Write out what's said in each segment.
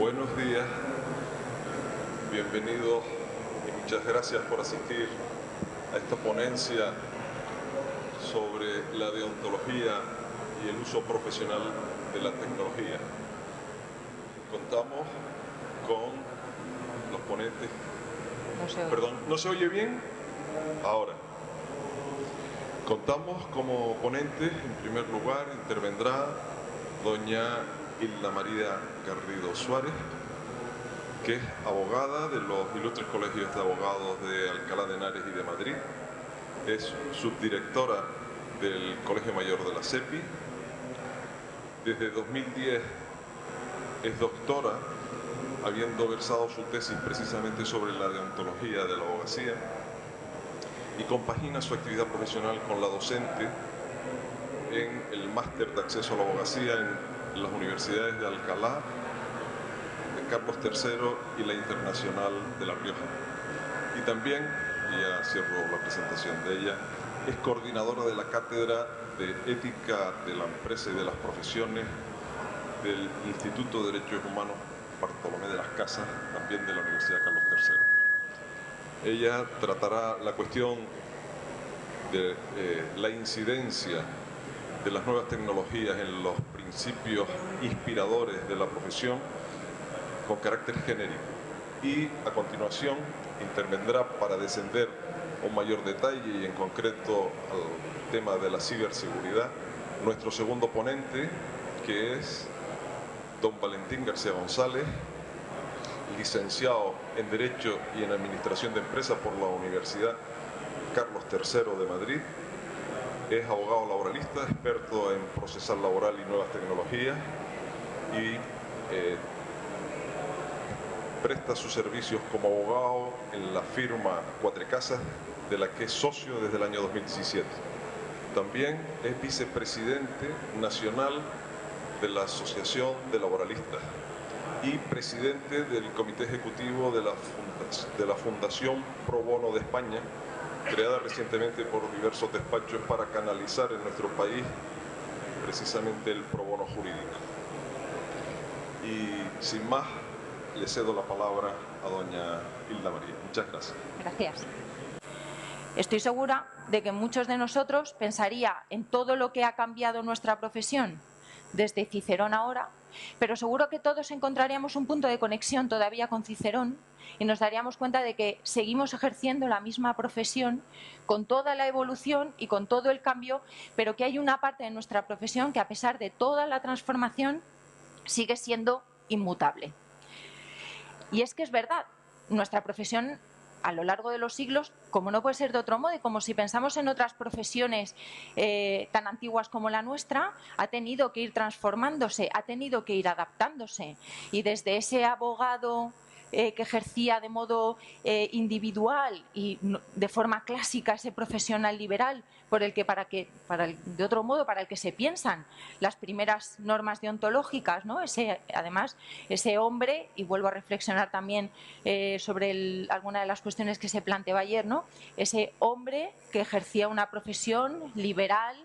Buenos días, bienvenidos y muchas gracias por asistir a esta ponencia sobre la deontología y el uso profesional de la tecnología. Contamos con los ponentes. Perdón, ¿no se oye bien? Ahora. Contamos como ponentes, en primer lugar, intervendrá doña Hilda María Garrido Suárez, que es abogada de los ilustres colegios de abogados de Alcalá de Henares y de Madrid. Es subdirectora del Colegio Mayor de la SEPI. Desde 2010 es doctora, habiendo versado su tesis precisamente sobre la deontología de la abogacía, y compagina su actividad profesional con la docente en el máster de acceso a la abogacía en las universidades de Alcalá, de Carlos III y la Internacional de La Rioja. Y también, y ya cierro la presentación de ella, es coordinadora de la Cátedra de Ética de la Empresa y de las Profesiones del Instituto de Derechos Humanos Bartolomé de las Casas, también de la Universidad Carlos III. Ella tratará la cuestión de la incidencia de las nuevas tecnologías en los principios inspiradores de la profesión con carácter genérico. Y a continuación intervendrá para descender un mayor detalle y en concreto al tema de la ciberseguridad nuestro segundo ponente, que es don Valentín García González, licenciado en Derecho y en Administración de Empresas por la Universidad Carlos III de Madrid. Es abogado laboralista, experto en procesal laboral y nuevas tecnologías y presta sus servicios como abogado en la firma Cuatro Casas, de la que es socio desde el año 2017. También es vicepresidente nacional de la Asociación de Laboralistas y presidente del Comité Ejecutivo de la Fundación Pro Bono de España, creada recientemente por diversos despachos para canalizar en nuestro país precisamente el pro bono jurídico. Y sin más, le cedo la palabra a doña Hilda María. Muchas gracias. Gracias. Estoy segura de que muchos de nosotros pensaría en todo lo que ha cambiado nuestra profesión desde Cicerón ahora, pero seguro que todos encontraríamos un punto de conexión todavía con Cicerón y nos daríamos cuenta de que seguimos ejerciendo la misma profesión con toda la evolución y con todo el cambio, pero que hay una parte de nuestra profesión que, a pesar de toda la transformación, sigue siendo inmutable. Y es que es verdad, nuestra profesión a lo largo de los siglos, como no puede ser de otro modo, y como si pensamos en otras profesiones tan antiguas como la nuestra, ha tenido que ir transformándose, ha tenido que ir adaptándose. Y desde ese abogado que ejercía de modo individual y de forma clásica ese profesional liberal, por el que, de otro modo, para el que se piensan las primeras normas deontológicas, ¿no? Además, ese hombre, y vuelvo a reflexionar también sobre alguna de las cuestiones que se planteó ayer, ¿no? Ese hombre que ejercía una profesión liberal,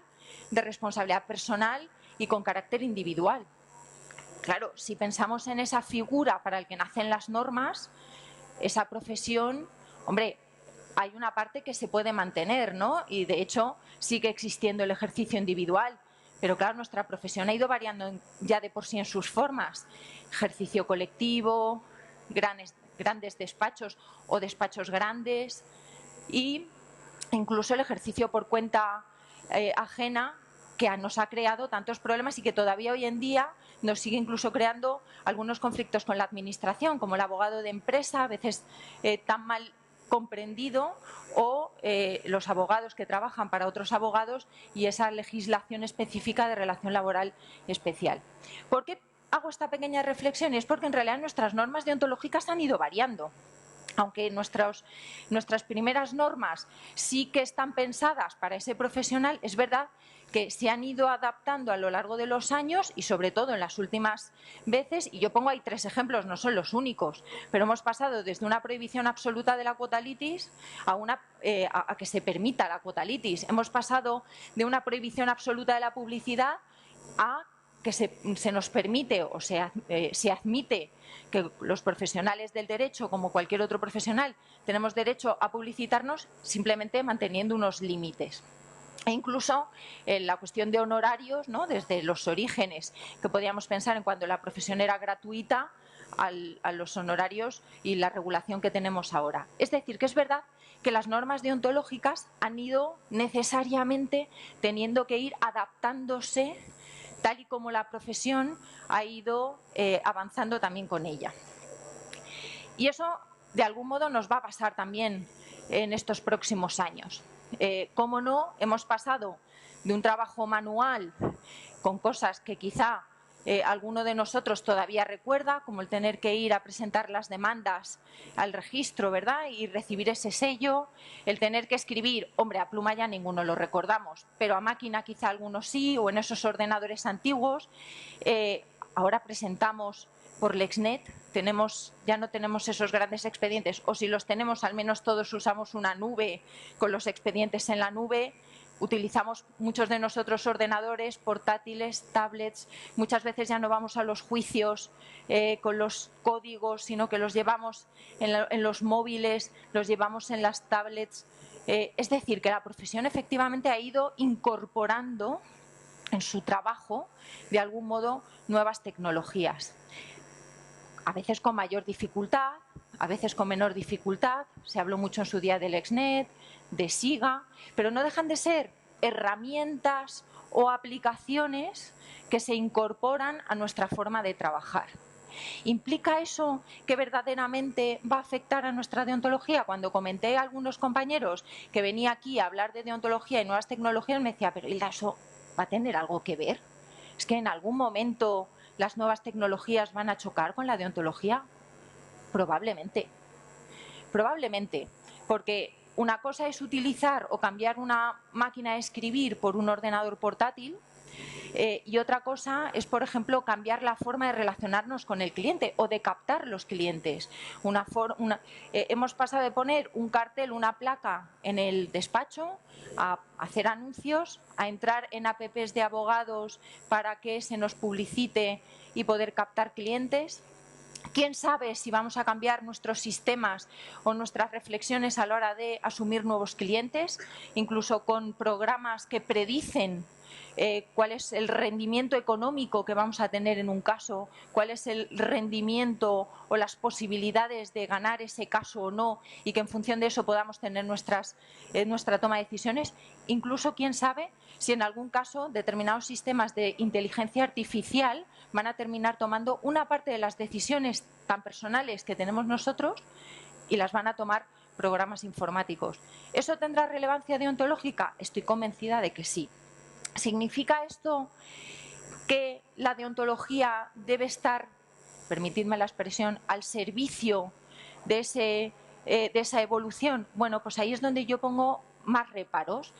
de responsabilidad personal y con carácter individual. Claro, si pensamos en esa figura para el que nacen las normas, esa profesión, hombre, hay una parte que se puede mantener, ¿no? Y de hecho sigue existiendo el ejercicio individual, pero claro, nuestra profesión ha ido variando ya de por sí en sus formas. Ejercicio colectivo, grandes despachos o despachos grandes, e incluso el ejercicio por cuenta ajena, que nos ha creado tantos problemas y que todavía hoy en día nos sigue incluso creando algunos conflictos con la administración, como el abogado de empresa, a veces tan mal comprendido, o los abogados que trabajan para otros abogados y esa legislación específica de relación laboral especial. ¿Por qué hago esta pequeña reflexión? Y es porque en realidad nuestras normas deontológicas han ido variando. Aunque nuestras primeras normas sí que están pensadas para ese profesional, es verdad que se han ido adaptando a lo largo de los años y sobre todo en las últimas veces, y yo pongo ahí 3 ejemplos, no son los únicos, pero hemos pasado desde una prohibición absoluta de la quota litis a que se permita la quota litis. Hemos pasado de una prohibición absoluta de la publicidad a que se nos permite o se admite que los profesionales del derecho, como cualquier otro profesional, tenemos derecho a publicitarnos simplemente manteniendo unos límites. E incluso en la cuestión de honorarios, ¿no?, desde los orígenes que podíamos pensar en cuando la profesión era gratuita a los honorarios y la regulación que tenemos ahora. Es decir, que es verdad que las normas deontológicas han ido necesariamente teniendo que ir adaptándose tal y como la profesión ha ido avanzando también con ella. Y eso, de algún modo, nos va a pasar también en estos próximos años. Cómo no, hemos pasado de un trabajo manual con cosas que quizá alguno de nosotros todavía recuerda, como el tener que ir a presentar las demandas al registro, ¿verdad?, y recibir ese sello, el tener que escribir, hombre, a pluma ya ninguno lo recordamos, pero a máquina quizá algunos sí, o en esos ordenadores antiguos. Ahora presentamos por Lexnet, ya no tenemos esos grandes expedientes, o si los tenemos, al menos todos usamos una nube con los expedientes en la nube. Utilizamos muchos de nosotros ordenadores, portátiles, tablets. Muchas veces ya no vamos a los juicios con los códigos, sino que los llevamos en los móviles, los llevamos en las tablets. Es decir, que la profesión efectivamente ha ido incorporando en su trabajo, de algún modo, nuevas tecnologías. A veces con mayor dificultad, a veces con menor dificultad. Se habló mucho en su día de Lexnet, de SIGA, pero no dejan de ser herramientas o aplicaciones que se incorporan a nuestra forma de trabajar. ¿Implica eso que verdaderamente va a afectar a nuestra deontología? Cuando comenté a algunos compañeros que venía aquí a hablar de deontología y nuevas tecnologías, me decía, pero Hilda, ¿eso va a tener algo que ver? ¿Es que en algún momento las nuevas tecnologías van a chocar con la deontología? Probablemente. Probablemente, porque una cosa es utilizar o cambiar una máquina de escribir por un ordenador portátil y otra cosa es, por ejemplo, cambiar la forma de relacionarnos con el cliente o de captar los clientes. Hemos pasado de poner un cartel, una placa en el despacho, a hacer anuncios, a entrar en apps de abogados para que se nos publicite y poder captar clientes. ¿Quién sabe si vamos a cambiar nuestros sistemas o nuestras reflexiones a la hora de asumir nuevos clientes, incluso con programas que predicen cuál es el rendimiento económico que vamos a tener en un caso, cuál es el rendimiento o las posibilidades de ganar ese caso o no, y que en función de eso podamos tener nuestra toma de decisiones? Incluso, quién sabe si en algún caso determinados sistemas de inteligencia artificial van a terminar tomando una parte de las decisiones tan personales que tenemos nosotros y las van a tomar programas informáticos. ¿Eso tendrá relevancia deontológica? Estoy convencida de que sí. ¿Significa esto que la deontología debe estar, permitidme la expresión, al servicio de esa evolución? Bueno, pues ahí es donde yo pongo más reparos.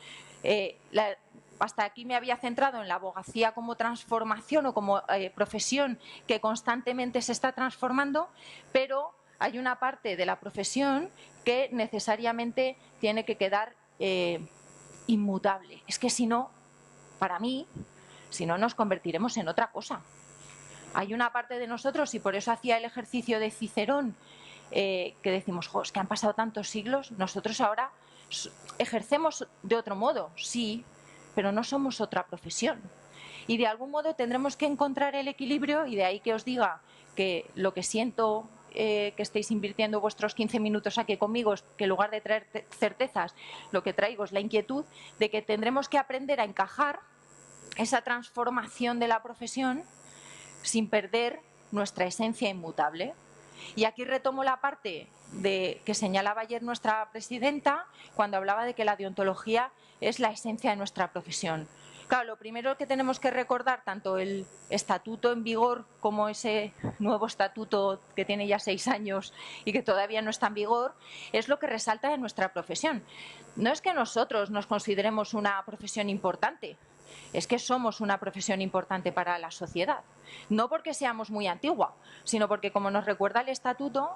Hasta aquí me había centrado en la abogacía como transformación o como profesión que constantemente se está transformando, pero hay una parte de la profesión que necesariamente tiene que quedar inmutable. Es que si no, para mí, si no, nos convertiremos en otra cosa. Hay una parte de nosotros, y por eso hacía el ejercicio de Cicerón, que decimos, es que han pasado tantos siglos, nosotros ahora ejercemos de otro modo, sí, pero no somos otra profesión. Y de algún modo tendremos que encontrar el equilibrio, y de ahí que os diga que lo que siento que estéis invirtiendo vuestros 15 minutos aquí conmigo es que en lugar de traer certezas, lo que traigo es la inquietud de que tendremos que aprender a encajar esa transformación de la profesión sin perder nuestra esencia inmutable. Y aquí retomo la parte que señalaba ayer nuestra presidenta cuando hablaba de que la deontología es la esencia de nuestra profesión. Claro, lo primero que tenemos que recordar, tanto el estatuto en vigor como ese nuevo estatuto que tiene ya 6 años y que todavía no está en vigor, es lo que resalta de nuestra profesión. No es que nosotros nos consideremos una profesión importante, es que somos una profesión importante para la sociedad. No porque seamos muy antigua, sino porque, como nos recuerda el estatuto,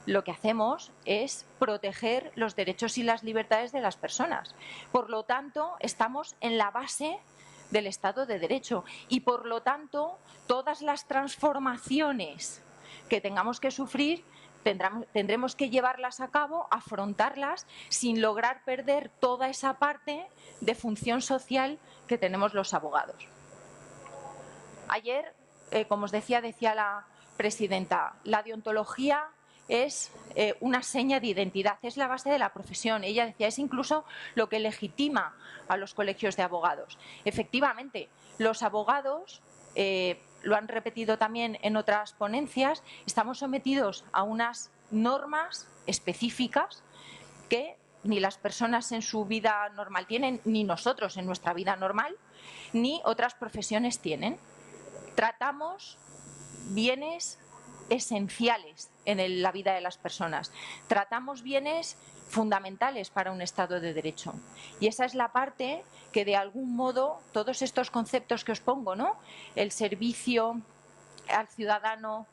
lo que hacemos es proteger los derechos y las libertades de las personas. Por lo tanto, estamos en la base del Estado de Derecho y, por lo tanto, todas las transformaciones que tengamos que sufrir tendremos que llevarlas a cabo, afrontarlas sin lograr perder toda esa parte de función social que tenemos los abogados. Ayer, como os decía la presidenta, la deontología es una seña de identidad, es la base de la profesión. Ella decía, es incluso lo que legitima a los colegios de abogados. Efectivamente, los abogados, lo han repetido también en otras ponencias, estamos sometidos a unas normas específicas que ni las personas en su vida normal tienen, ni nosotros en nuestra vida normal, ni otras profesiones tienen. Tratamos bienes esenciales en la vida de las personas. Tratamos bienes fundamentales para un Estado de Derecho. Y esa es la parte que, de algún modo, todos estos conceptos que os pongo, ¿no? El servicio al ciudadano,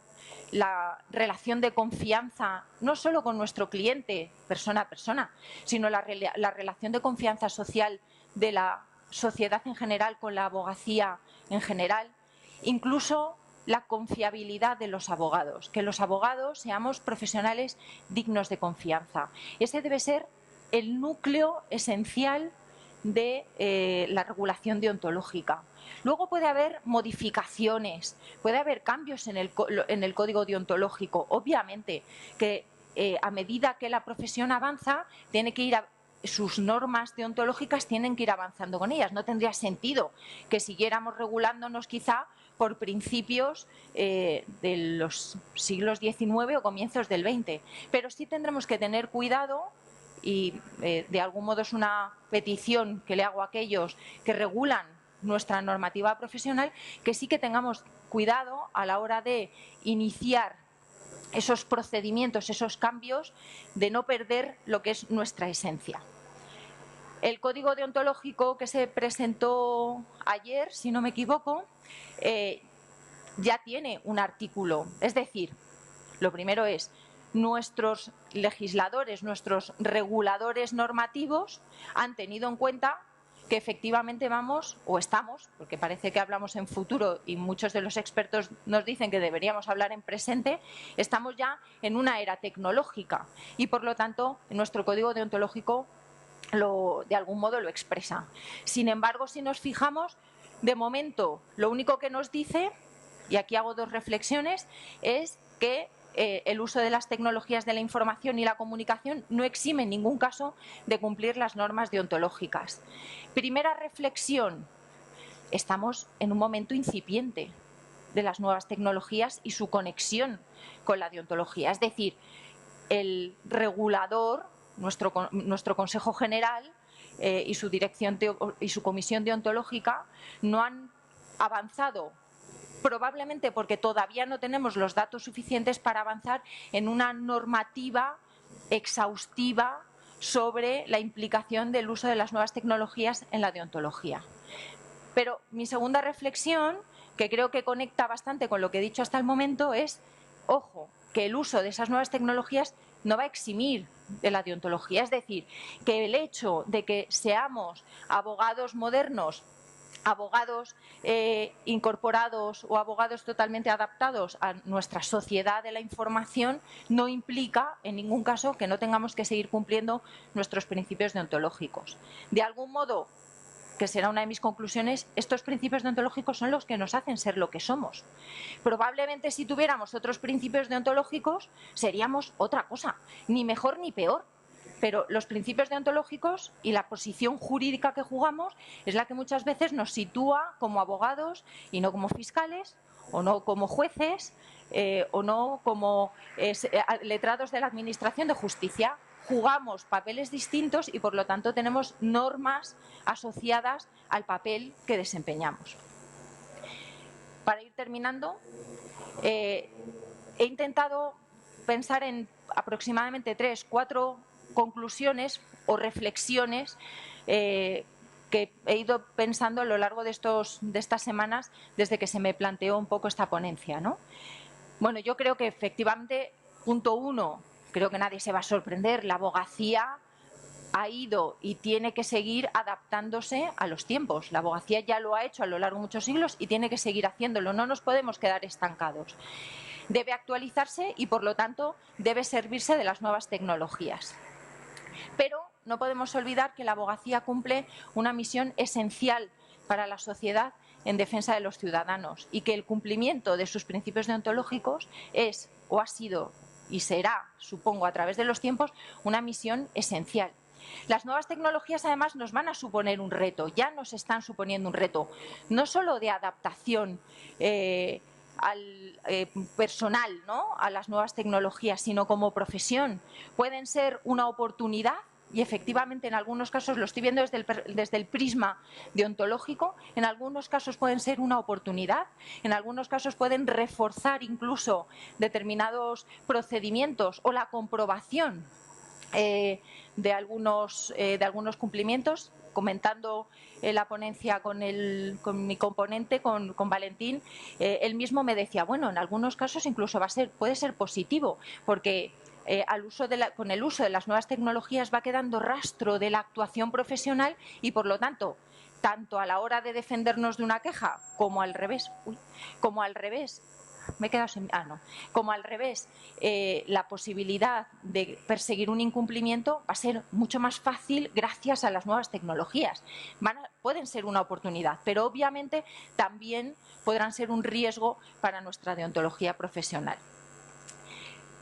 la relación de confianza, no solo con nuestro cliente, persona a persona, sino la relación de confianza social de la sociedad en general con la abogacía en general, incluso la confiabilidad de los abogados, que los abogados seamos profesionales dignos de confianza. Ese debe ser el núcleo esencial de la regulación deontológica. Luego puede haber modificaciones, puede haber cambios en el código deontológico. Obviamente que a medida que la profesión avanza, sus normas deontológicas tienen que ir avanzando con ellas. No tendría sentido que siguiéramos regulándonos quizá por principios de los siglos XIX o comienzos del XX. Pero sí tendremos que tener cuidado, y de algún modo es una petición que le hago a aquellos que regulan nuestra normativa profesional, que sí que tengamos cuidado a la hora de iniciar esos procedimientos, esos cambios, de no perder lo que es nuestra esencia. El código deontológico que se presentó ayer, si no me equivoco, ya tiene un artículo. Es decir, lo primero es, nuestros legisladores, nuestros reguladores normativos han tenido en cuenta que efectivamente vamos, o estamos, porque parece que hablamos en futuro y muchos de los expertos nos dicen que deberíamos hablar en presente, estamos ya en una era tecnológica y, por lo tanto, nuestro código deontológico de algún modo lo expresa. Sin embargo, si nos fijamos, de momento lo único que nos dice, y aquí hago dos reflexiones, es que el uso de las tecnologías de la información y la comunicación no exime en ningún caso de cumplir las normas deontológicas. Primera reflexión, estamos en un momento incipiente de las nuevas tecnologías y su conexión con la deontología. Es decir, el regulador, nuestro Consejo General y su dirección y su comisión deontológica no han avanzado, probablemente porque todavía no tenemos los datos suficientes para avanzar en una normativa exhaustiva sobre la implicación del uso de las nuevas tecnologías en la deontología. Pero mi segunda reflexión, que creo que conecta bastante con lo que he dicho hasta el momento, es, ojo, que el uso de esas nuevas tecnologías no va a eximir de la deontología. Es decir, que el hecho de que seamos abogados modernos, abogados incorporados o abogados totalmente adaptados a nuestra sociedad de la información no implica en ningún caso que no tengamos que seguir cumpliendo nuestros principios deontológicos. De algún modo, que será una de mis conclusiones, estos principios deontológicos son los que nos hacen ser lo que somos. Probablemente si tuviéramos otros principios deontológicos seríamos otra cosa, ni mejor ni peor. Pero los principios deontológicos y la posición jurídica que jugamos es la que muchas veces nos sitúa como abogados y no como fiscales, o no como jueces, o no como letrados de la Administración de Justicia. Jugamos papeles distintos y, por lo tanto, tenemos normas asociadas al papel que desempeñamos. Para ir terminando, he intentado pensar en aproximadamente 3 o 4 conclusiones o reflexiones que he ido pensando a lo largo de estas semanas desde que se me planteó un poco esta ponencia, ¿no? Bueno, yo creo que efectivamente, punto 1, creo que nadie se va a sorprender, la abogacía ha ido y tiene que seguir adaptándose a los tiempos. La abogacía ya lo ha hecho a lo largo de muchos siglos y tiene que seguir haciéndolo. No nos podemos quedar estancados. Debe actualizarse y, por lo tanto, debe servirse de las nuevas tecnologías. Pero no podemos olvidar que la abogacía cumple una misión esencial para la sociedad en defensa de los ciudadanos y que el cumplimiento de sus principios deontológicos es, o ha sido y será, supongo, a través de los tiempos, una misión esencial. Las nuevas tecnologías, además, nos van a suponer un reto, ya nos están suponiendo un reto, no solo de adaptación al personal, ¿no?, a las nuevas tecnologías, sino como profesión. Pueden ser una oportunidad. Y efectivamente en algunos casos, lo estoy viendo desde el prisma deontológico, en algunos casos pueden ser una oportunidad, en algunos casos pueden reforzar incluso determinados procedimientos o la comprobación de algunos cumplimientos. Comentando la ponencia con mi componente, con Valentín, él mismo me decía, bueno, en algunos casos incluso puede ser positivo, porque con el uso de las nuevas tecnologías va quedando rastro de la actuación profesional y, por lo tanto, tanto a la hora de defendernos de una queja como al revés, la posibilidad de perseguir un incumplimiento va a ser mucho más fácil gracias a las nuevas tecnologías. Pueden ser una oportunidad, pero obviamente también podrán ser un riesgo para nuestra deontología profesional.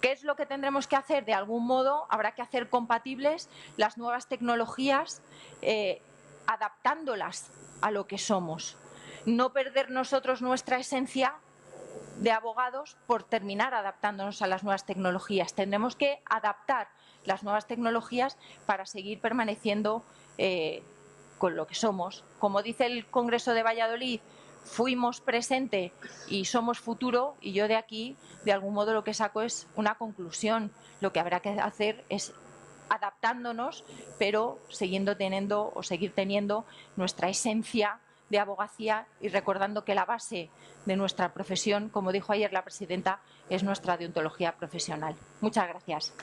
¿Qué es lo que tendremos que hacer? De algún modo habrá que hacer compatibles las nuevas tecnologías, adaptándolas a lo que somos. No perder nosotros nuestra esencia de abogados por terminar adaptándonos a las nuevas tecnologías. Tendremos que adaptar las nuevas tecnologías para seguir permaneciendo con lo que somos. Como dice el Congreso de Valladolid, fuimos presente y somos futuro, y yo de aquí, de algún modo, lo que saco es una conclusión. Lo que habrá que hacer es adaptándonos, pero seguir teniendo nuestra esencia de abogacía y recordando que la base de nuestra profesión, como dijo ayer la presidenta, es nuestra deontología profesional. Muchas gracias.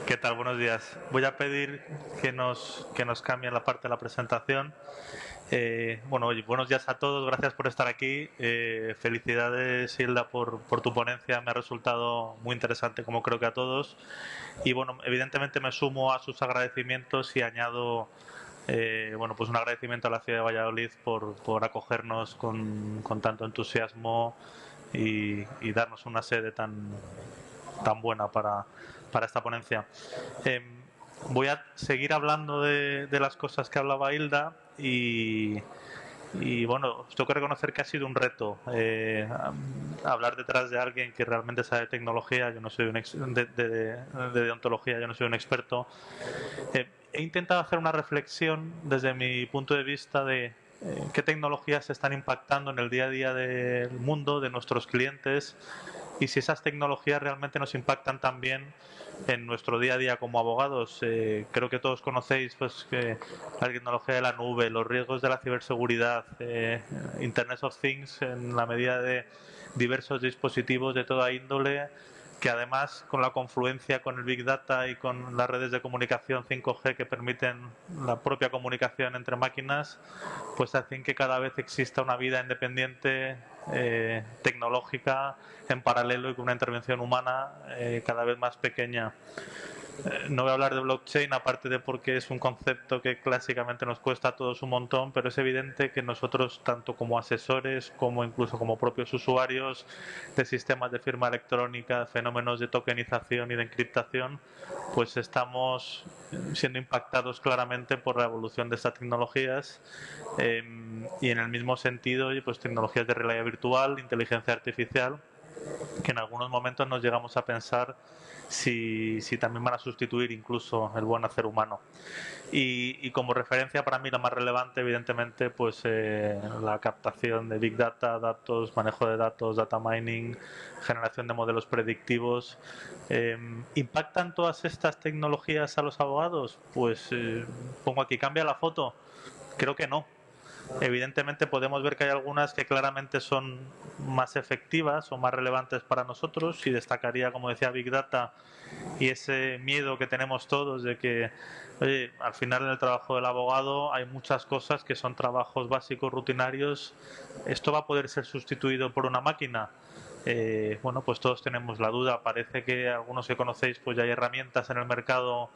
¿Qué tal? Buenos días. Voy a pedir que nos cambien la parte de la presentación. Buenos días a todos. Gracias por estar aquí. Felicidades, Hilda, por tu ponencia. Me ha resultado muy interesante, como creo que a todos. Y bueno, evidentemente me sumo a sus agradecimientos y añado pues un agradecimiento a la ciudad de Valladolid por acogernos con tanto entusiasmo y darnos una sede tan buena para esta ponencia. Voy a seguir hablando de las cosas que hablaba Hilda y bueno, os tengo que reconocer que ha sido un reto hablar detrás de alguien que realmente sabe de tecnología. Yo no soy de deontología, yo no soy un experto. He intentado hacer una reflexión desde mi punto de vista de qué tecnologías están impactando en el día a día del mundo, de nuestros clientes, y si esas tecnologías realmente nos impactan también en nuestro día a día como abogados. Creo que todos conocéis pues que la tecnología de la nube, los riesgos de la ciberseguridad, Internet of Things, en la medida de diversos dispositivos de toda índole, que además con la confluencia con el Big Data y con las redes de comunicación 5G que permiten la propia comunicación entre máquinas, pues hacen que cada vez exista una vida independiente, tecnológica, en paralelo y con una intervención humana cada vez más pequeña. No voy a hablar de blockchain, aparte de porque es un concepto que clásicamente nos cuesta a todos un montón, pero es evidente que nosotros, tanto como asesores como incluso como propios usuarios de sistemas de firma electrónica, fenómenos de tokenización y de encriptación, pues estamos siendo impactados claramente por la evolución de estas tecnologías y en el mismo sentido, pues tecnologías de realidad virtual, inteligencia artificial, que en algunos momentos nos llegamos a pensar si también van a sustituir incluso el buen hacer humano. Y como referencia para mí la más relevante, evidentemente, pues la captación de Big Data, datos, manejo de datos, data mining, generación de modelos predictivos. ¿Impactan todas estas tecnologías a los abogados? Pues pongo aquí, ¿cambia la foto? Creo que no. Evidentemente podemos ver que hay algunas que claramente son más efectivas o más relevantes para nosotros, y destacaría, como decía, Big Data y ese miedo que tenemos todos de que, oye, al final en el trabajo del abogado hay muchas cosas que son trabajos básicos, rutinarios. ¿Esto va a poder ser sustituido por una máquina? Bueno, pues todos tenemos la duda. Parece que algunos que conocéis, pues ya hay herramientas en el mercado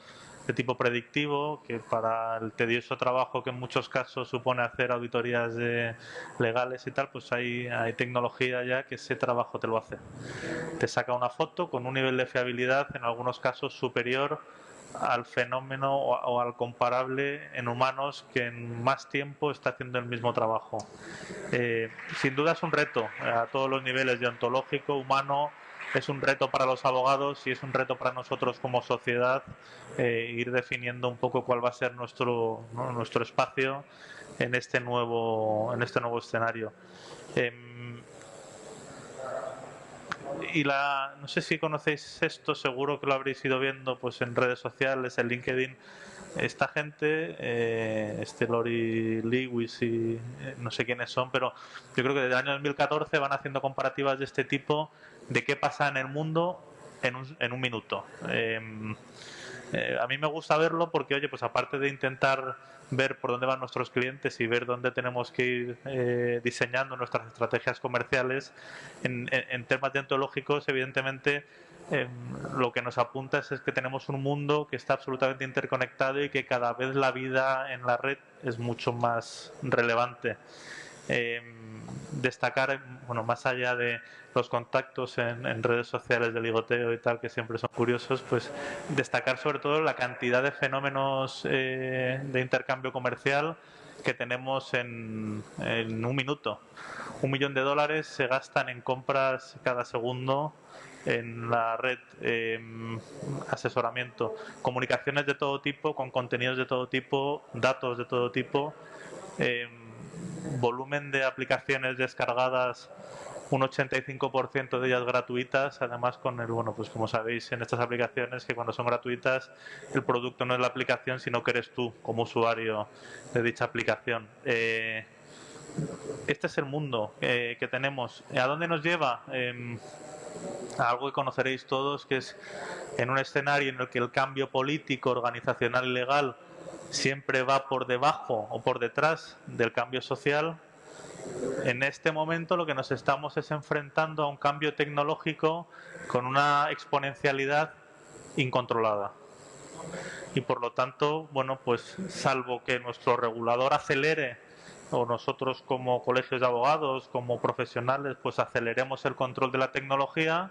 de tipo predictivo, que para el tedioso trabajo que en muchos casos supone hacer auditorías legales y tal, pues hay tecnología ya que ese trabajo te lo hace. Te saca una foto con un nivel de fiabilidad en algunos casos superior al fenómeno o al comparable en humanos que en más tiempo está haciendo el mismo trabajo. Sin duda es un reto a todos los niveles, deontológico, humano. Es un reto para los abogados y es un reto para nosotros como sociedad, ir definiendo un poco cuál va a ser nuestro espacio en este nuevo escenario. No sé si conocéis esto, seguro que lo habréis ido viendo pues en redes sociales, en LinkedIn. Esta gente, Lori Lewis y no sé quiénes son, pero yo creo que desde el año 2014 van haciendo comparativas de este tipo, de qué pasa en el mundo en un minuto. A mí me gusta verlo porque, oye, pues aparte de intentar ver por dónde van nuestros clientes y ver dónde tenemos que ir diseñando nuestras estrategias comerciales, en temas deontológicos, evidentemente, lo que nos apunta es que tenemos un mundo que está absolutamente interconectado y que cada vez la vida en la red es mucho más relevante. Destacar, bueno, más allá de los contactos en redes sociales de ligoteo y tal, que siempre son curiosos, pues destacar sobre todo la cantidad de fenómenos de intercambio comercial que tenemos en un minuto. $1 millón se gastan en compras cada segundo en la red, asesoramiento, comunicaciones de todo tipo, con contenidos de todo tipo, datos de todo tipo, volumen de aplicaciones descargadas, un 85% de ellas gratuitas, además con pues como sabéis en estas aplicaciones, que cuando son gratuitas el producto no es la aplicación, sino que eres tú como usuario de dicha aplicación. Este es el mundo que tenemos. ¿A dónde nos lleva? A algo que conoceréis todos, que es en un escenario en el que el cambio político, organizacional y legal siempre va por debajo o por detrás del cambio social. En este momento lo que nos estamos es enfrentando a un cambio tecnológico con una exponencialidad incontrolada. Y por lo tanto, bueno, pues salvo que nuestro regulador acelere, o nosotros como colegios de abogados, como profesionales, pues aceleremos el control de la tecnología,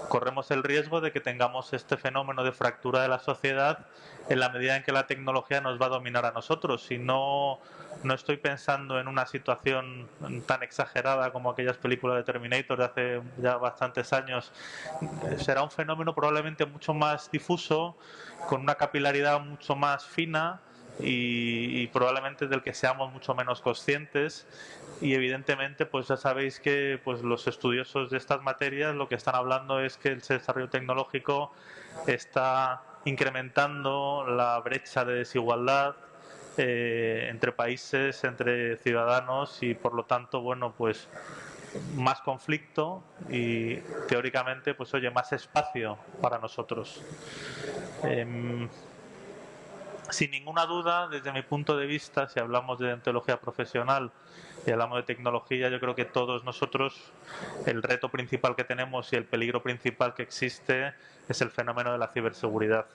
corremos el riesgo de que tengamos este fenómeno de fractura de la sociedad en la medida en que la tecnología nos va a dominar a nosotros. Y no estoy pensando en una situación tan exagerada como aquellas películas de Terminator de hace ya bastantes años. Será un fenómeno probablemente mucho más difuso, con una capilaridad mucho más fina y probablemente del que seamos mucho menos conscientes. Y evidentemente pues ya sabéis que pues los estudiosos de estas materias lo que están hablando es que el desarrollo tecnológico está incrementando la brecha de desigualdad entre países, entre ciudadanos, y por lo tanto, bueno, pues más conflicto y teóricamente pues oye, más espacio para nosotros. Sin ninguna duda, desde mi punto de vista, si hablamos de deontología profesional y hablamos de tecnología, yo creo que todos nosotros el reto principal que tenemos y el peligro principal que existe es el fenómeno de la ciberseguridad.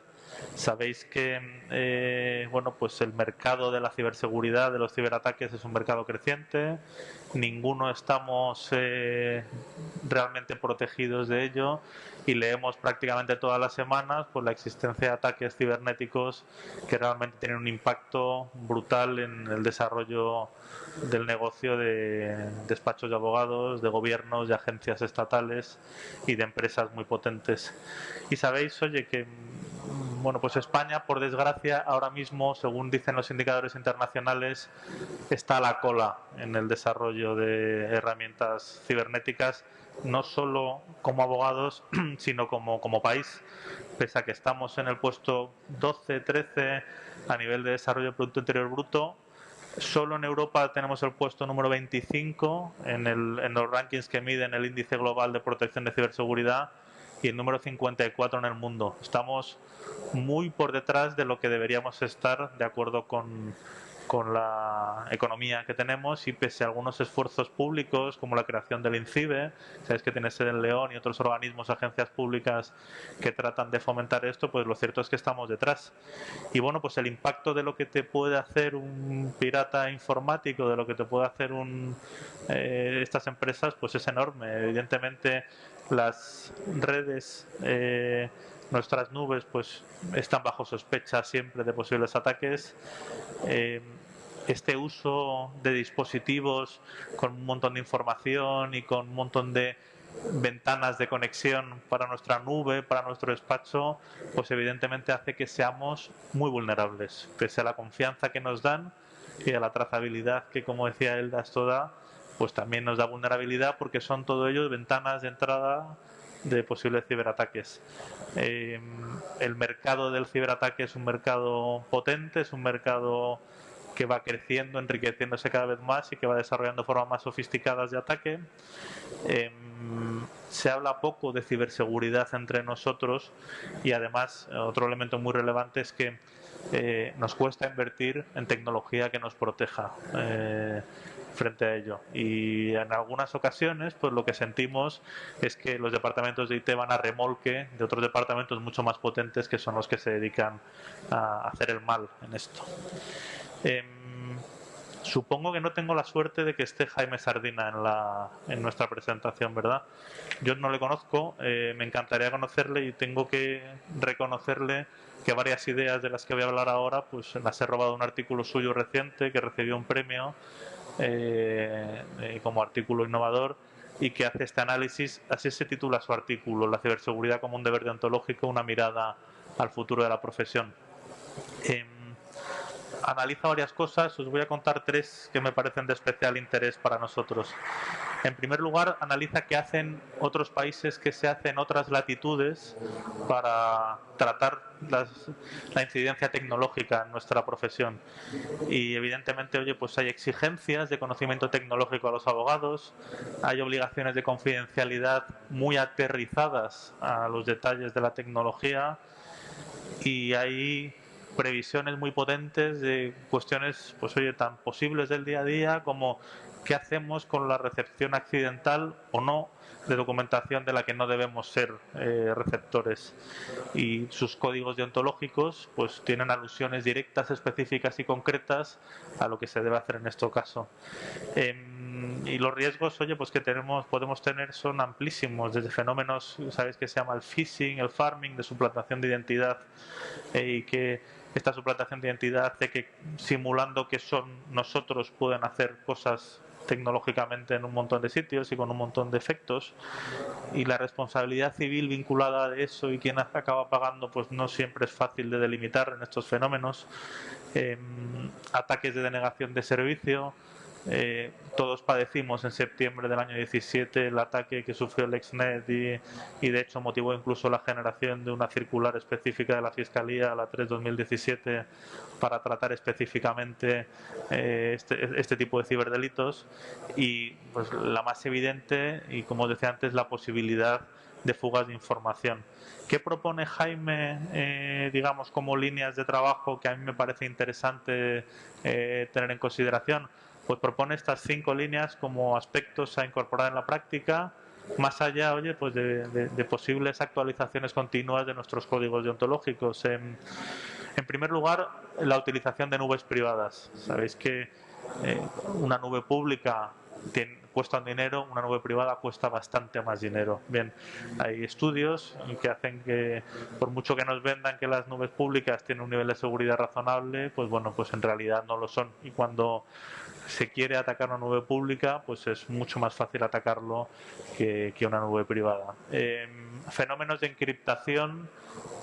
Sabéis que bueno, pues el mercado de la ciberseguridad, de los ciberataques, es un mercado creciente. Ninguno estamos realmente protegidos de ello, y leemos prácticamente todas las semanas pues la existencia de ataques cibernéticos que realmente tienen un impacto brutal en el desarrollo del negocio de despachos de abogados, de gobiernos, de agencias estatales y de empresas muy potentes. Y sabéis, oye, que bueno, pues España, por desgracia, ahora mismo, según dicen los indicadores internacionales, está a la cola en el desarrollo de herramientas cibernéticas, no solo como abogados, sino como país, pese a que estamos en el puesto 12, 13 a nivel de desarrollo del Producto Interior Bruto. Solo en Europa tenemos el puesto número 25 en los rankings que miden el índice global de protección de ciberseguridad y el número 54 en el mundo. Estamos muy por detrás de lo que deberíamos estar de acuerdo con la economía que tenemos, y pese a algunos esfuerzos públicos como la creación del INCIBE, sabéis que tiene sede en León, y otros organismos, agencias públicas que tratan de fomentar esto, pues lo cierto es que estamos detrás. Y bueno, pues el impacto de lo que te puede hacer un pirata informático, de lo que te puede hacer estas empresas, pues es enorme. Evidentemente las redes, nuestras nubes, pues están bajo sospecha siempre de posibles ataques. Este uso de dispositivos con un montón de información y con un montón de ventanas de conexión para nuestra nube, para nuestro despacho, pues evidentemente hace que seamos muy vulnerables, pese a la confianza que nos dan y a la trazabilidad que, como decía Elda, esto da, pues también nos da vulnerabilidad, porque son todo ello ventanas de entrada de posibles ciberataques. El mercado del ciberataque es un mercado potente, es un mercado que va creciendo, enriqueciéndose cada vez más y que va desarrollando formas más sofisticadas de ataque. Se habla poco de ciberseguridad entre nosotros, y además otro elemento muy relevante es que nos cuesta invertir en tecnología que nos proteja frente a ello, y en algunas ocasiones pues lo que sentimos es que los departamentos de IT van a remolque de otros departamentos mucho más potentes, que son los que se dedican a hacer el mal en esto. Supongo que no tengo la suerte de que esté Jaime Sardina en nuestra presentación, ¿verdad? Yo no le conozco, me encantaría conocerle, y tengo que reconocerle que varias ideas de las que voy a hablar ahora pues las he robado de un artículo suyo reciente que recibió un premio como artículo innovador, y que hace este análisis. Así se titula su artículo: La ciberseguridad como un deber deontológico, una mirada al futuro de la profesión. Analiza varias cosas, os voy a contar tres que me parecen de especial interés para nosotros. En primer lugar, analiza qué hacen otros países, qué se hace en otras latitudes para tratar la incidencia tecnológica en nuestra profesión. Y evidentemente, oye, pues hay exigencias de conocimiento tecnológico a los abogados, hay obligaciones de confidencialidad muy aterrizadas a los detalles de la tecnología, y hay previsiones muy potentes de cuestiones, pues oye, tan posibles del día a día como qué hacemos con la recepción accidental o no de documentación de la que no debemos ser receptores. Y sus códigos deontológicos pues tienen alusiones directas, específicas y concretas a lo que se debe hacer en este caso. Y los riesgos, oye, pues que podemos tener son amplísimos, desde fenómenos, sabéis, que se llama el phishing, el farming, de suplantación de identidad, y que esta suplantación de identidad hace que, simulando que son nosotros, pueden hacer cosas tecnológicamente en un montón de sitios y con un montón de efectos, y la responsabilidad civil vinculada a eso y quién acaba pagando pues no siempre es fácil de delimitar en estos fenómenos. Ataques de denegación de servicio. Todos padecimos en septiembre del año 17 el ataque que sufrió el Exnet, y de hecho motivó incluso la generación de una circular específica de la Fiscalía, la 3/2017, para tratar específicamente este tipo de ciberdelitos. Y pues la más evidente, y como os decía antes, la posibilidad de fugas de información. ¿Qué propone Jaime, digamos, como líneas de trabajo que a mí me parece interesante tener en consideración? Pues propone estas 5 líneas como aspectos a incorporar en la práctica, más allá, oye, pues de posibles actualizaciones continuas de nuestros códigos deontológicos. En primer lugar, la utilización de nubes privadas. Sabéis que una nube pública cuesta un dinero, una nube privada cuesta bastante más dinero. Bien, hay estudios que hacen que, por mucho que nos vendan que las nubes públicas tienen un nivel de seguridad razonable, pues bueno, pues en realidad no lo son. Y cuando se quiere atacar una nube pública, pues es mucho más fácil atacarlo que una nube privada. Fenómenos de encriptación,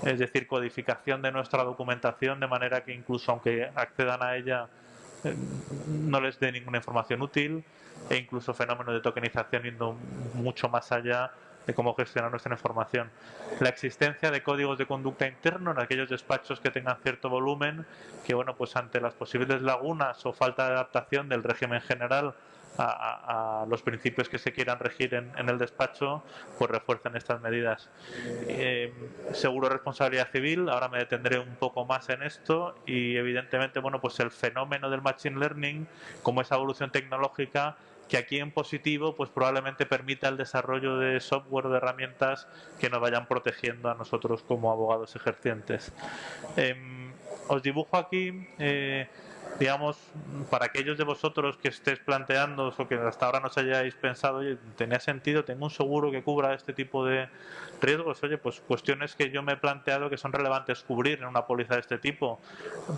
es decir, codificación de nuestra documentación, de manera que incluso aunque accedan a ella no les dé ninguna información útil, e incluso fenómenos de tokenización yendo mucho más allá, de cómo gestionar nuestra información. La existencia de códigos de conducta interno en aquellos despachos que tengan cierto volumen, que bueno, pues ante las posibles lagunas o falta de adaptación del régimen general a los principios que se quieran regir en el despacho, pues refuerzan estas medidas. Seguro responsabilidad civil, ahora me detendré un poco más en esto, y evidentemente, bueno, pues el fenómeno del machine learning como esa evolución tecnológica que aquí en positivo pues probablemente permita el desarrollo de software, de herramientas que nos vayan protegiendo a nosotros como abogados ejercientes. Os dibujo aquí digamos, para aquellos de vosotros que estéis planteando o que hasta ahora no os hayáis pensado, oye, tenía sentido, tengo un seguro que cubra este tipo de riesgos, oye, pues cuestiones que yo me he planteado que son relevantes cubrir en una póliza de este tipo,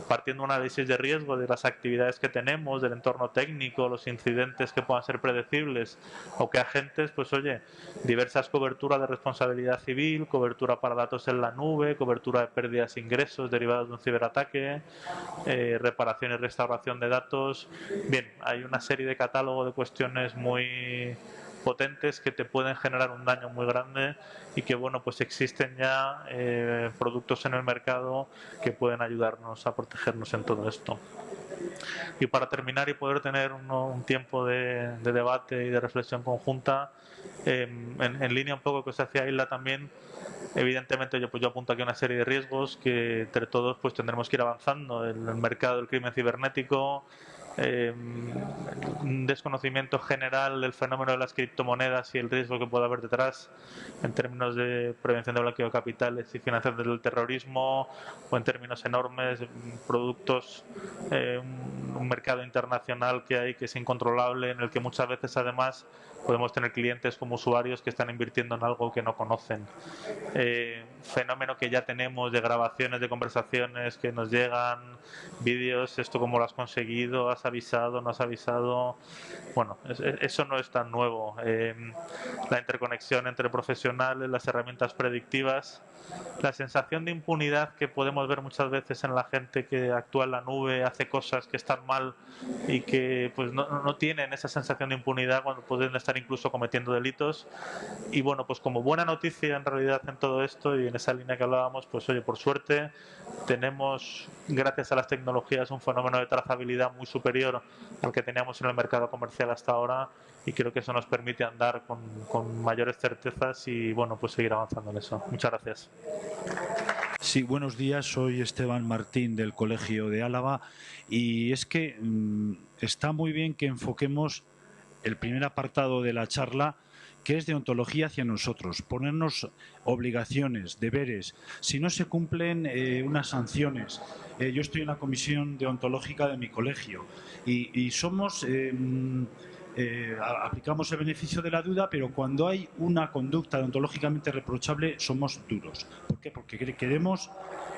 partiendo de un análisis de riesgo de las actividades que tenemos, del entorno técnico, los incidentes que puedan ser predecibles o que agentes, pues oye, diversas coberturas de responsabilidad civil, cobertura para datos en la nube, cobertura de pérdidas e ingresos derivados de un ciberataque, reparación y restauración de datos. Bien, hay una serie de catálogo de cuestiones muy potentes que te pueden generar un daño muy grande y que bueno, pues existen ya productos en el mercado que pueden ayudarnos a protegernos en todo esto. Y para terminar y poder tener un tiempo de debate y de reflexión conjunta, en línea un poco que os hacía Isla también, evidentemente yo apunto aquí una serie de riesgos que entre todos pues tendremos que ir avanzando. El mercado del crimen cibernético, un desconocimiento general del fenómeno de las criptomonedas y el riesgo que puede haber detrás en términos de prevención de blanqueo de capitales y financiación del terrorismo, o en términos enormes, productos, un mercado internacional que hay que es incontrolable, en el que muchas veces además podemos tener clientes como usuarios que están invirtiendo en algo que no conocen. Fenómeno que ya tenemos de grabaciones de conversaciones que nos llegan, vídeos, esto cómo lo has conseguido, has avisado, no has avisado. Bueno, eso no es tan nuevo. La interconexión entre profesionales, las herramientas predictivas, la sensación de impunidad que podemos ver muchas veces en la gente que actúa en la nube, hace cosas que están mal y que pues no tienen esa sensación de impunidad cuando pueden estar incluso cometiendo delitos. Y bueno, pues como buena noticia en realidad en todo esto y en esa línea que hablábamos, pues oye, por suerte tenemos, gracias a las tecnologías, un fenómeno de trazabilidad muy superior al que teníamos en el mercado comercial hasta ahora, y creo que eso nos permite andar con mayores certezas y bueno, pues seguir avanzando en eso. Muchas gracias. Sí, buenos días. Soy Esteban Martín del Colegio de Álava, y es que está muy bien que enfoquemos el primer apartado de la charla, que es de ontología hacia nosotros, ponernos obligaciones, deberes. Si no se cumplen, unas sanciones. Yo estoy en la comisión deontológica de mi colegio y somos... aplicamos el beneficio de la duda, pero cuando hay una conducta deontológicamente reprochable somos duros. ¿Por qué? Porque queremos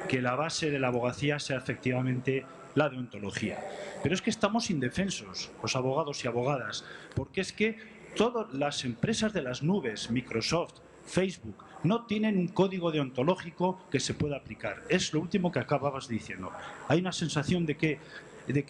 que la base de la abogacía sea efectivamente la deontología. Pero es que estamos indefensos, los abogados y abogadas, porque es que todas las empresas de las nubes, Microsoft, Facebook, no tienen un código deontológico que se pueda aplicar. Es lo último que acababas diciendo. Hay una sensación de que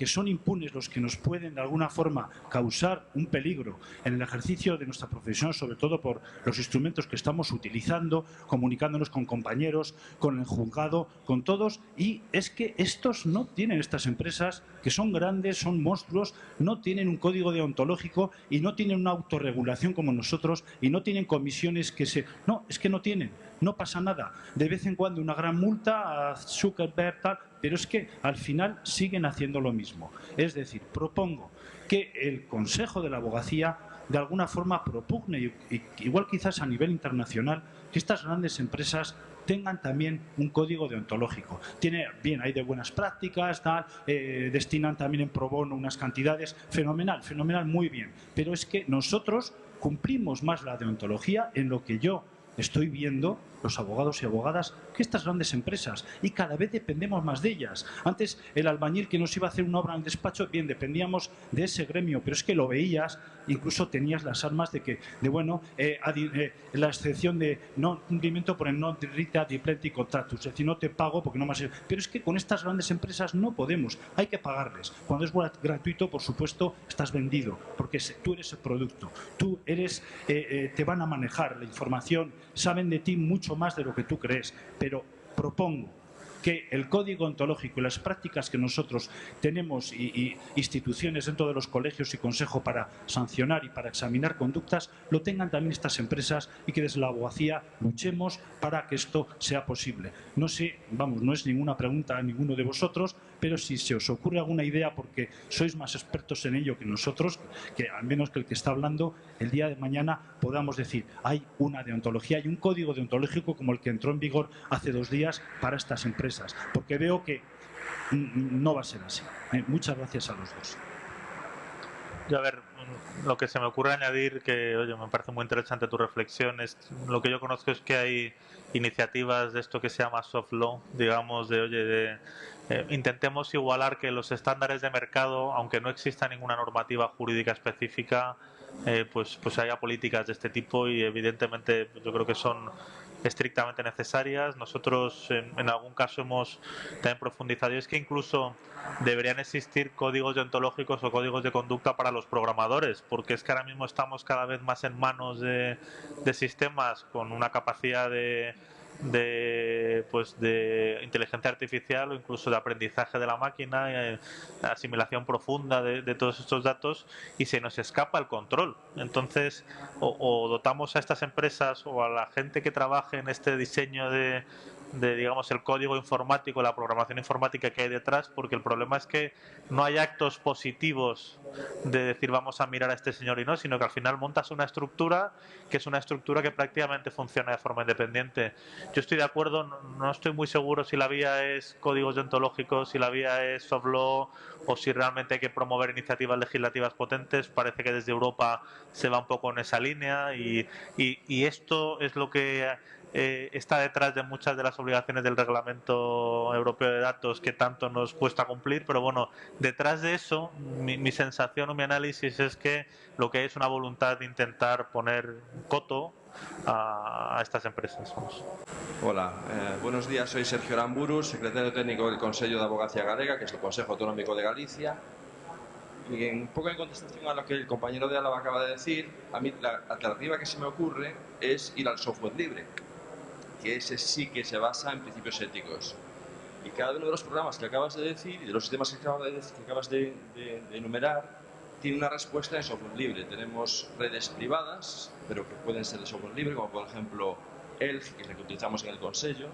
son impunes los que nos pueden de alguna forma causar un peligro en el ejercicio de nuestra profesión, sobre todo por los instrumentos que estamos utilizando, comunicándonos con compañeros, con el juzgado, con todos, y es que estos no tienen, estas empresas que son grandes, son monstruos, no tienen un código deontológico y no tienen una autorregulación como nosotros y no tienen comisiones que se... No, es que no tienen, no pasa nada. De vez en cuando una gran multa a Zuckerberg, tal, pero es que al final siguen haciendo lo mismo. Es decir, propongo que el Consejo de la Abogacía de alguna forma propugne, igual quizás a nivel internacional, que estas grandes empresas tengan también un código deontológico. Bien, hay de buenas prácticas, tal, destinan también en pro bono unas cantidades, fenomenal, fenomenal, muy bien. Pero es que nosotros cumplimos más la deontología en lo que yo estoy viendo, los abogados y abogadas, que estas grandes empresas, y cada vez dependemos más de ellas. Antes, el albañil que nos iba a hacer una obra en el despacho, bien, dependíamos de ese gremio, pero es que lo veías, incluso tenías las armas de la excepción de no cumplimiento por el no rite adiplendi contractus, es decir, no te pago porque no me has... Pero es que con estas grandes empresas no podemos, hay que pagarles. Cuando es gratuito, por supuesto, estás vendido, porque tú eres el producto, tú eres, te van a manejar la información, saben de ti mucho más de lo que tú crees, pero propongo que el código ontológico y las prácticas que nosotros tenemos y instituciones dentro de los colegios y consejo para sancionar y para examinar conductas, lo tengan también estas empresas y que desde la abogacía luchemos para que esto sea posible. No sé, vamos, no es ninguna pregunta a ninguno de vosotros, pero si se os ocurre alguna idea, porque sois más expertos en ello que nosotros, que al menos que el que está hablando, el día de mañana podamos decir, hay una deontología, hay un código deontológico como el que entró en vigor hace 2 días para estas empresas, porque veo que no va a ser así. Muchas gracias a los dos. Yo, a ver, lo que se me ocurre añadir, que oye, me parece muy interesante tu reflexión, es lo que yo conozco es que hay iniciativas de esto que se llama soft law, digamos, intentemos igualar que los estándares de mercado, aunque no exista ninguna normativa jurídica específica, pues haya políticas de este tipo y evidentemente yo creo que son estrictamente necesarias. Nosotros en algún caso hemos también profundizado y es que incluso deberían existir códigos deontológicos o códigos de conducta para los programadores, porque es que ahora mismo estamos cada vez más en manos de sistemas con una capacidad de inteligencia artificial o incluso de aprendizaje de la máquina, asimilación profunda de todos estos datos, y se nos escapa el control. Entonces, o dotamos a estas empresas o a la gente que trabaje en este diseño de digamos, el código informático, la programación informática que hay detrás, porque el problema es que no hay actos positivos de decir vamos a mirar a este señor y no, sino que al final montas una estructura que es una estructura que prácticamente funciona de forma independiente. Yo estoy de acuerdo, no estoy muy seguro si la vía es códigos deontológicos, si la vía es soft law o si realmente hay que promover iniciativas legislativas potentes. Parece que desde Europa se va un poco en esa línea y esto es lo que está detrás de muchas de las obligaciones del Reglamento Europeo de Datos que tanto nos cuesta cumplir, pero bueno, detrás de eso mi sensación o mi análisis es que lo que hay es una voluntad de intentar poner coto a estas empresas. Hola, buenos días, soy Sergio Aramburu, secretario técnico del Consejo de Abogacía Galega, que es el Consejo Autonómico de Galicia. Y un poco en contestación a lo que el compañero de Álava acaba de decir, a mí la alternativa que se me ocurre es ir al software libre, que ese sí que se basa en principios éticos. Y cada uno de los programas que acabas de decir y de los sistemas que acabas de enumerar tiene una respuesta en software libre. Tenemos redes privadas, pero que pueden ser de software libre, como por ejemplo ELF, que es la que utilizamos en el Consejo.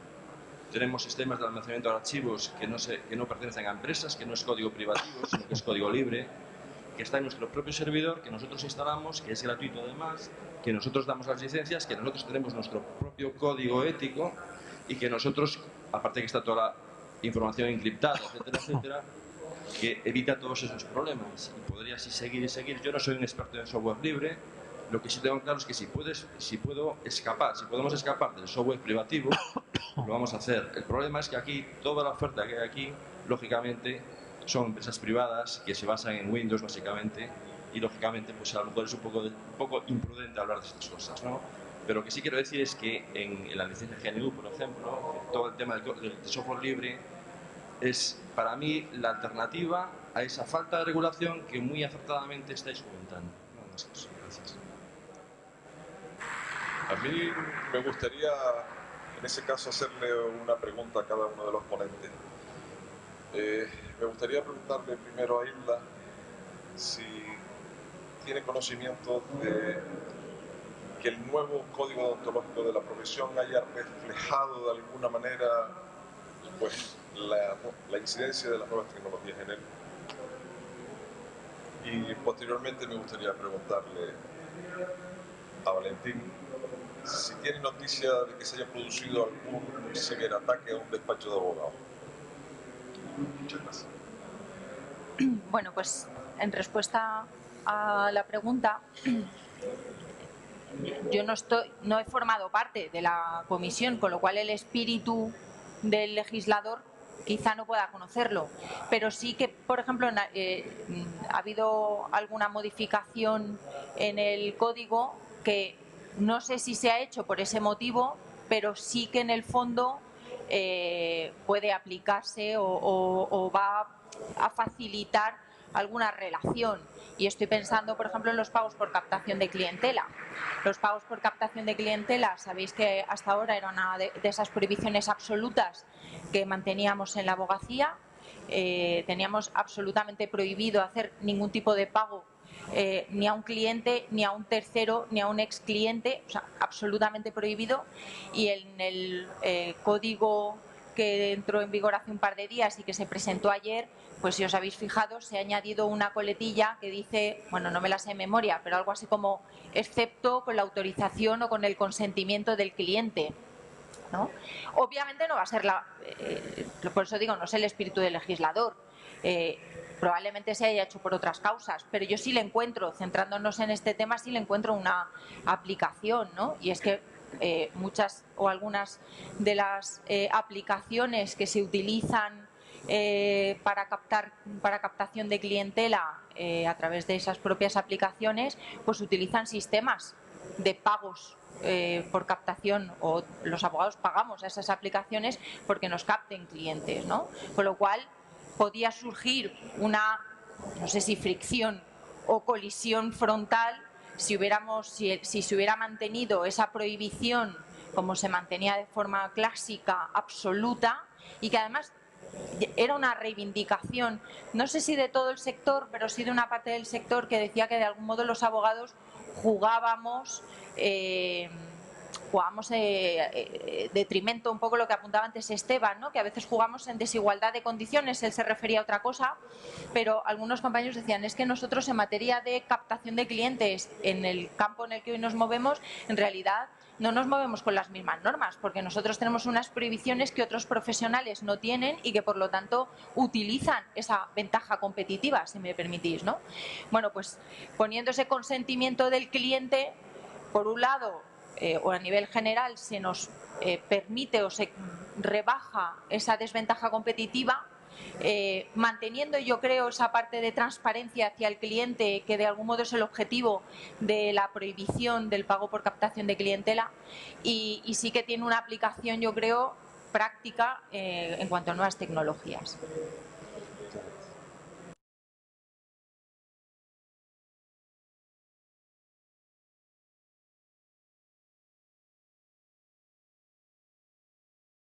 Tenemos sistemas de almacenamiento de archivos que no pertenecen a empresas, que no es código privativo, sino que es código libre, que está en nuestro propio servidor, que nosotros instalamos, que es gratuito además, que nosotros damos las licencias, que nosotros tenemos nuestro propio código ético y que nosotros, aparte que está toda la información encriptada, etcétera, etcétera, que evita todos esos problemas. Y podría así seguir y seguir. Yo no soy un experto en software libre, lo que sí tengo claro es que si podemos escapar del software privativo, lo vamos a hacer. El problema es que aquí, toda la oferta que hay aquí, lógicamente, son empresas privadas que se basan en Windows, básicamente, y lógicamente, pues a lo mejor es un poco imprudente hablar de estas cosas, ¿no? Pero lo que sí quiero decir es que en la licencia GNU, por ejemplo, todo el tema del software libre es, para mí, la alternativa a esa falta de regulación que muy acertadamente estáis comentando. Nada más que eso. Gracias. A mí me gustaría, en ese caso, hacerle una pregunta a cada uno de los ponentes. Me gustaría preguntarle primero a Hilda si tiene conocimiento de que el nuevo código deontológico de la profesión haya reflejado de alguna manera pues, la incidencia de las nuevas tecnologías en él. Y posteriormente me gustaría preguntarle a Valentín si tiene noticia de que se haya producido algún ciberataque a un despacho de abogados. Muchas gracias. Bueno, pues en respuesta a la pregunta, yo no he formado parte de la comisión, con lo cual el espíritu del legislador quizá no pueda conocerlo, pero sí que, por ejemplo, ha habido alguna modificación en el código que no sé si se ha hecho por ese motivo, pero sí que en el fondo puede aplicarse o va a facilitar alguna relación. Y estoy pensando, por ejemplo, en los pagos por captación de clientela. Los pagos por captación de clientela, sabéis que hasta ahora era una de esas prohibiciones absolutas que manteníamos en la abogacía. Teníamos absolutamente prohibido hacer ningún tipo de pago ni a un cliente, ni a un tercero, ni a un ex cliente, o sea, absolutamente prohibido. Y en el código que entró en vigor hace un par de días y que se presentó ayer, pues si os habéis fijado, se ha añadido una coletilla que dice, bueno, no me la sé de memoria, pero algo así como, excepto con la autorización o con el consentimiento del cliente, ¿no? Obviamente no va a ser por eso digo, no es el espíritu del legislador. Probablemente se haya hecho por otras causas, pero yo sí le encuentro, centrándonos en este tema, sí le encuentro una aplicación, ¿no? Y es que muchas o algunas de las aplicaciones que se utilizan para captación de clientela a través de esas propias aplicaciones, pues utilizan sistemas de pagos por captación, o los abogados pagamos a esas aplicaciones porque nos capten clientes, ¿no? Con lo cual podía surgir una, no sé si fricción o colisión frontal si se hubiera mantenido esa prohibición como se mantenía de forma clásica, absoluta, y que además era una reivindicación, no sé si de todo el sector, pero sí de una parte del sector que decía que de algún modo los abogados jugábamos detrimento, un poco lo que apuntaba antes Esteban, ¿no? Que a veces jugamos en desigualdad de condiciones. Él se refería a otra cosa, pero algunos compañeros decían, es que nosotros en materia de captación de clientes, en el campo en el que hoy nos movemos, en realidad no nos movemos con las mismas normas, porque nosotros tenemos unas prohibiciones que otros profesionales no tienen y que por lo tanto utilizan esa ventaja competitiva, si me permitís, ¿no? Bueno, pues poniendo ese consentimiento del cliente, por un lado, o a nivel general, se nos permite o se rebaja esa desventaja competitiva, manteniendo, yo creo, esa parte de transparencia hacia el cliente, que de algún modo es el objetivo de la prohibición del pago por captación de clientela, y sí que tiene una aplicación, yo creo, práctica en cuanto a nuevas tecnologías.